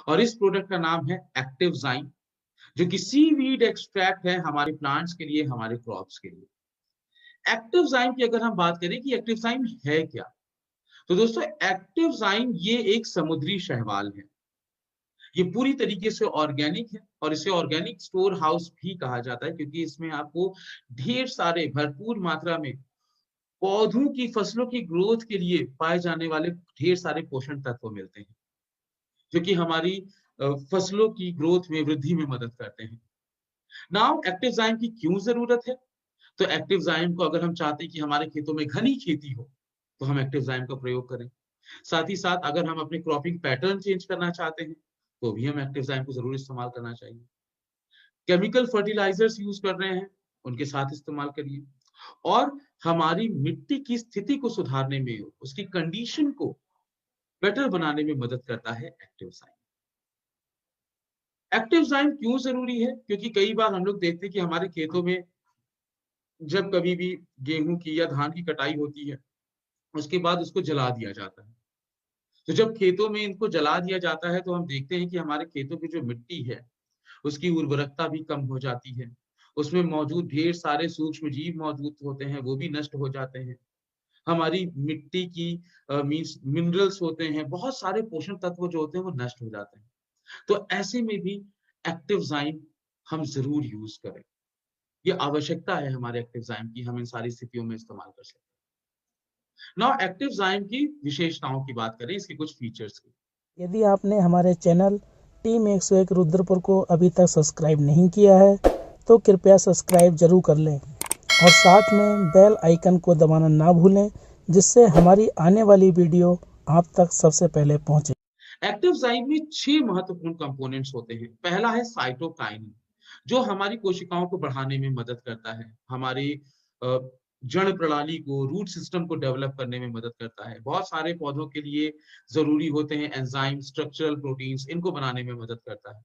और इस प्रोडक्ट का नाम है एक्टिवजाइम, जो कि सीवीड एक्सट्रैक्ट है हमारे प्लांट्स के लिए, हमारे क्रॉप्स के लिए। एक्टिवजाइम की अगर हम बात करें कि एक्टिवजाइम है क्या, तो दोस्तों एक्टिवजाइम ये एक समुद्री शैवाल है। ये पूरी तरीके से ऑर्गेनिक है और इसे ऑर्गेनिक स्टोर हाउस भी कहा जाता है, क्योंकि इसमें आपको ढेर सारे भरपूर मात्रा में पौधों की, फसलों की ग्रोथ के लिए पाए जाने वाले ढेर सारे पोषण तत्व मिलते हैं, जो कि हमारी फसलों की ग्रोथ में, वृद्धि में मदद करते हैं। नाउ एक्टिवजाइम की क्यों जरूरत है? तो एक्टिवजाइम को अगर हम चाहते हैं कि हमारे खेतों में घनी खेती हो, तो हम एक्टिवजाइम का प्रयोग करें। साथ ही साथ अगर हम अपने क्रॉपिंग पैटर्न चेंज करना चाहते हैं, तो भी हम एक्टिवजाइम को जरूर इस्तेमाल करना चाहिए। केमिकल फर्टिलाइजर्स यूज कर रहे हैं, उनके साथ इस्तेमाल करिए। और हमारी मिट्टी की स्थिति को सुधारने में, उसकी कंडीशन को बेटर बनाने में मदद करता है एक्टिवजाइम। एक्टिवजाइम क्यों जरूरी है? क्योंकि कई बार हम लोग देखते हैं कि हमारे खेतों में जब कभी भी गेहूं की या धान की कटाई होती है, उसके बाद उसको जला दिया जाता है। तो जब खेतों में इनको जला दिया जाता है, तो हम देखते हैं कि हमारे खेतों की जो मिट्टी है, उसकी उर्वरकता भी कम हो जाती है। उसमें मौजूद ढेर सारे सूक्ष्म जीव मौजूद होते हैं, वो भी नष्ट हो जाते हैं। हमारी मिट्टी की मीन्स मिनरल्स होते हैं, बहुत सारे पोषण तत्व जो होते हैं वो नष्ट हो जाते हैं। तो ऐसे में भी एक्टिवजाइम हम जरूर यूज करें। ये आवश्यकता है हमारे एक्टिवजाइम की, हम इन सारी स्थितियों में इस्तेमाल कर सकते हैं। नाउ एक्टिवजाइम की विशेषताओं की बात करें, इसके कुछ फीचर्स की। यदि आपने हमारे चैनल टीम 101 रुद्रपुर को अभी तक सब्सक्राइब नहीं किया है तो कृपया सब्सक्राइब जरूर कर लें और साथ में बेल आइकन को दबाना ना भूलें, जिससे हमारी आने वाली वीडियो आप तक सबसे पहले पहुंचे। एक्टिवजाइम में 6 महत्वपूर्ण कंपोनेंट्स होते हैं। पहला है साइटोकाइनिन, जो हमारी कोशिकाओं को बढ़ाने में मदद करता है, हमारी जड़ प्रणाली को, रूट सिस्टम को डेवलप करने में मदद करता है। बहुत सारे पौधों के लिए जरूरी होते हैं एंजाइम, स्ट्रक्चरल प्रोटीन्स, इनको बनाने में मदद करता है।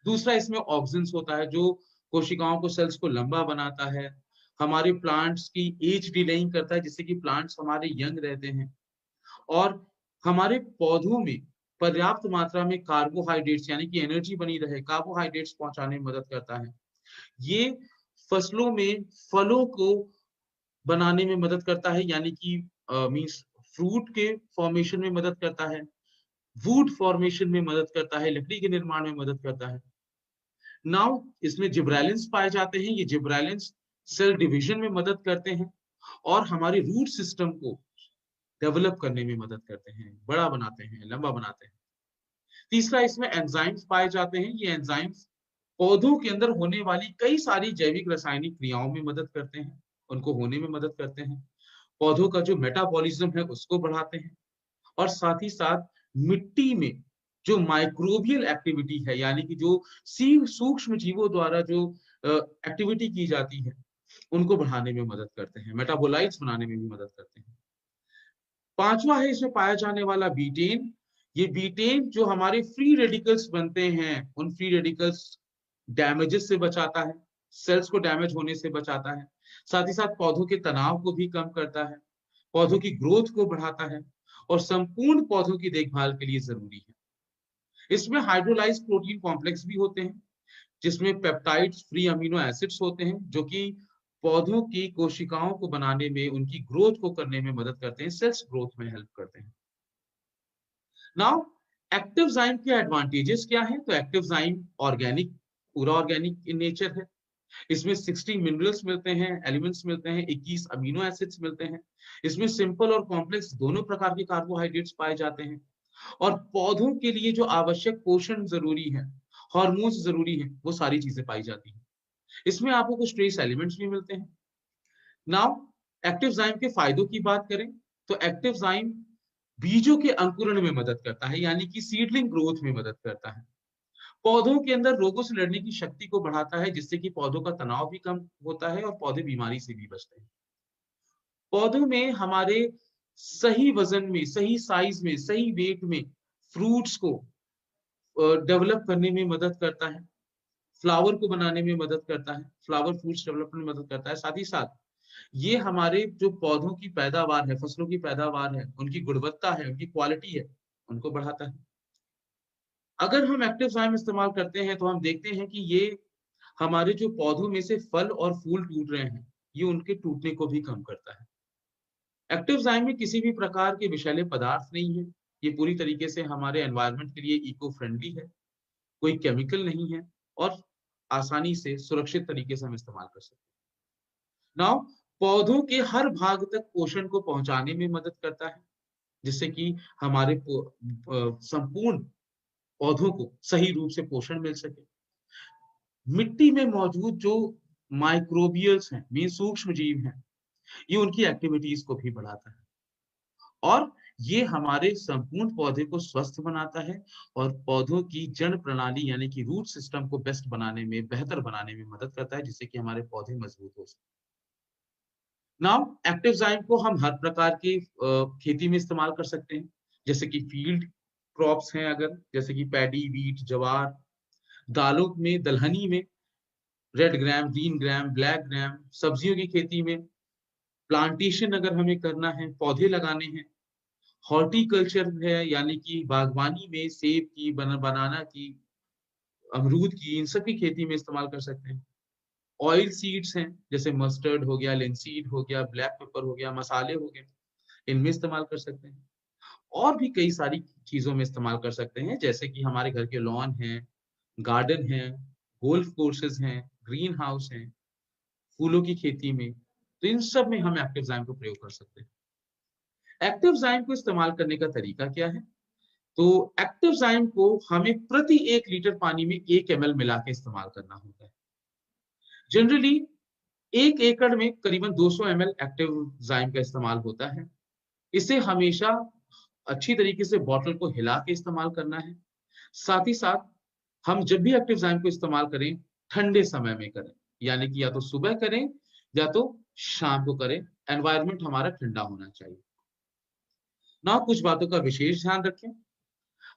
दूसरा इसमें ऑक्सिन्स होता है, जो कोशिकाओं को, सेल्स को लंबा बनाता है, हमारे प्लांट्स की एज डिलेइंग करता है, जिससे कि प्लांट्स हमारे यंग रहते हैं। और हमारे पौधों में पर्याप्त मात्रा में कार्बोहाइड्रेट्स, यानी कि एनर्जी बनी रहे, कार्बोहाइड्रेट्स पहुंचाने में मदद करता है। ये फसलों में फलों को बनाने में मदद करता है, यानी कि मींस फ्रूट के फॉर्मेशन में मदद करता है, वुड फॉर्मेशन में मदद करता है, लकड़ी के निर्माण में मदद करता है। नाउ इसमें जिब्रेलिन्स पाए जाते हैं। ये जिब्रेलिन्स सेल डिवीजन में मदद करते हैं और हमारे रूट सिस्टम को डेवलप करने में मदद करते हैं, बड़ा बनाते हैं, लंबा बनाते हैं। तीसरा इसमें एंजाइम्स पाए जाते हैं। ये एंजाइम्स पौधों के अंदर होने वाली कई सारी जैविक रासायनिक क्रियाओं में मदद करते हैं, उनको होने में मदद करते हैं। पौधों का जो मेटाबॉलिज्म है उसको बढ़ाते हैं। और साथ ही साथ मिट्टी में जो माइक्रोबियल एक्टिविटी है, यानी कि जो सूक्ष्म जीवों द्वारा जो एक्टिविटी की जाती है, उनको बढ़ाने में मदद करते हैं, मेटाबोलाइट्स बनाने में भी मदद करते हैं। पांचवा है इसमें पाया जाने वाला बीटेन। ये बीटेन जो हमारे फ्री रेडिकल्स बनते हैं, उन फ्री रेडिकल्स डैमेजेस से बचाता है, सेल्स को डैमेज होने से बचाता है। साथ ही साथ पौधों के तनाव को भी कम करता है, पौधों की ग्रोथ को बढ़ाता है और संपूर्ण पौधों की देखभाल के लिए जरूरी है। इसमें हाइड्रोलाइज प्रोटीन कॉम्प्लेक्स भी होते हैं, जिसमें पेप्टाइड्स, फ्री अमीनो एसिड्स होते हैं, जो कि पौधों की कोशिकाओं को बनाने में, उनकी ग्रोथ को करने में मदद करते हैं, सेल्स ग्रोथ में हेल्प करते हैं। नाउ एक्टिवजाइम के एडवांटेजेस क्या है? तो एक्टिवजाइम ऑर्गेनिक, पूरा ऑर्गेनिक इन नेचर है। इसमें 60 मिनरल्स मिलते हैं, एलिमेंट्स मिलते हैं, 21 अमीनो एसिड्स मिलते हैं। इसमें सिंपल और कॉम्प्लेक्स दोनों प्रकार के कार्बोहाइड्रेट्स पाए जाते हैं। और पौधों के लिए जो आवश्यक पोषण जरूरी है, हार्मोन्स जरूरी है, वो सारी चीजें पाई जाती हैं। इसमें आपको कुछ ट्रेस एलिमेंट्स भी मिलते हैं। नाउ एक्टिवजाइम के फायदों की बात करें, तो एक्टिवजाइम बीजों के अंकुरण में मदद करता है, यानी कि सीडलिंग ग्रोथ में मदद करता है। पौधों के अंदर रोगों से लड़ने की शक्ति को बढ़ाता है, जिससे कि पौधों का तनाव भी कम होता है और पौधे बीमारी से भी बचते हैं। पौधों में हमारे सही वजन में, सही साइज में, सही वेट में फ्रूट्स को डेवलप करने में मदद करता है, फ्लावर को बनाने में मदद करता है, फ्लावर फ्रूट्स डेवलपमेंट में मदद करता है। साथ ही साथ ये हमारे जो पौधों की पैदावार है, फसलों की पैदावार है, उनकी गुणवत्ता है, उनकी क्वालिटी है, उनको बढ़ाता है। अगर हम एक्टिव जाइम इस्तेमाल करते हैं तो हम देखते हैं कि ये हमारे जो पौधों में से फल और फूल टूट रहे हैं, ये उनके टूटने को भी कम करता है। एक्टिव जाइम में किसी भी प्रकार के विषैले पदार्थ नहीं है। ये पूरी तरीके से हमारे एनवायरनमेंट के लिए इको फ्रेंडली है, कोई केमिकल नहीं है और आसानी से सुरक्षित तरीके से हम इस्तेमाल कर सकते हैं। नाउ पौधों के हर भाग तक पोषण को पहुंचाने में मदद करता है, जिससे कि हमारे संपूर्ण पौधों को सही रूप से पोषण मिल सके। मिट्टी में मौजूद जो माइक्रोबियल्स हैं, मीन सूक्ष्म जीव हैं, ये उनकी एक्टिविटीज को भी बढ़ाता है और ये हमारे संपूर्ण पौधे को स्वस्थ बनाता है और पौधों की जड़ प्रणाली यानी कि रूट सिस्टम को बेस्ट बनाने में, बेहतर बनाने में मदद करता है, जिससे कि हमारे पौधे मजबूत हो सके। नाउ एक्टिव जाइम को हम हर प्रकार की खेती में इस्तेमाल कर सकते हैं, जैसे कि फील्ड क्रॉप्स हैं, अगर जैसे कि पैडी, वीट, ज्वार, दालों में, दलहनी में, रेड ग्राम, ग्रीन ग्राम, ब्लैक ग्राम, सब्जियों की खेती में, प्लांटेशन अगर हमें करना है, पौधे लगाने हैं, हॉर्टिकल्चर है यानी कि बागवानी में सेब की, बनाना की, अमरूद की, इन सब की खेती में इस्तेमाल कर सकते हैं। ऑयल सीड्स हैं, जैसे मस्टर्ड हो गया, लिनसीड हो गया, ब्लैक पेपर हो गया, मसाले हो गए, इनमें इस्तेमाल कर सकते हैं। और भी कई सारी चीजों में इस्तेमाल कर सकते हैं, जैसे कि हमारे घर के लॉन हैं, गार्डन हैं, गोल्फ कोर्सेज हैं, ग्रीन हाउस हैं, फूलों की खेती में, तो इन सब में हम एक्टिव जाइम को प्रयोग कर सकते हैं। एक्टिव जाइम को इस्तेमाल करने का तरीका क्या है? तो एक्टिव जाइम को हमें प्रति 1 लीटर पानी में 1 ml मिला के इस्तेमाल करना होता है। जनरली 1 एकड़ में करीबन 200 ml एक्टिव जाइम का इस्तेमाल होता है। इसे हमेशा अच्छी तरीके से बॉटल को हिला के इस्तेमाल करना है। साथ ही साथ हम जब भी एक्टिव जाइम को इस्तेमाल करें, ठंडे समय में करें, यानी कि या तो सुबह करें या तो शाम को करें। एनवायरनमेंट हमारा ठंडा होना चाहिए। ना कुछ बातों का विशेष ध्यान रखें,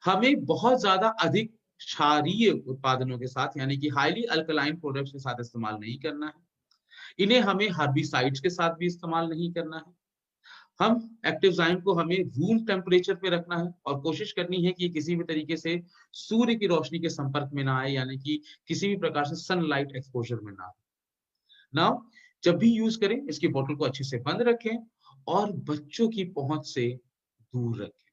हमें बहुत ज्यादा अधिक क्षारीय उत्पादनों के साथ यानी कि हाईली अल्कलाइन प्रोडक्ट्स के साथ इस्तेमाल नहीं करना है। इन्हें हमें हर्बिसाइड्स के साथ भी इस्तेमाल नहीं करना है। हम एक्टिव जाइम को हमें रूम टेम्परेचर पे रखना है और कोशिश करनी है कि किसी भी तरीके से सूर्य की रोशनी के संपर्क में ना आए, यानी कि किसी भी प्रकार से सनलाइट एक्सपोजर में ना आए। नाउ जब भी यूज करें, इसकी बोतल को अच्छे से बंद रखें और बच्चों की पहुंच से दूर रखें।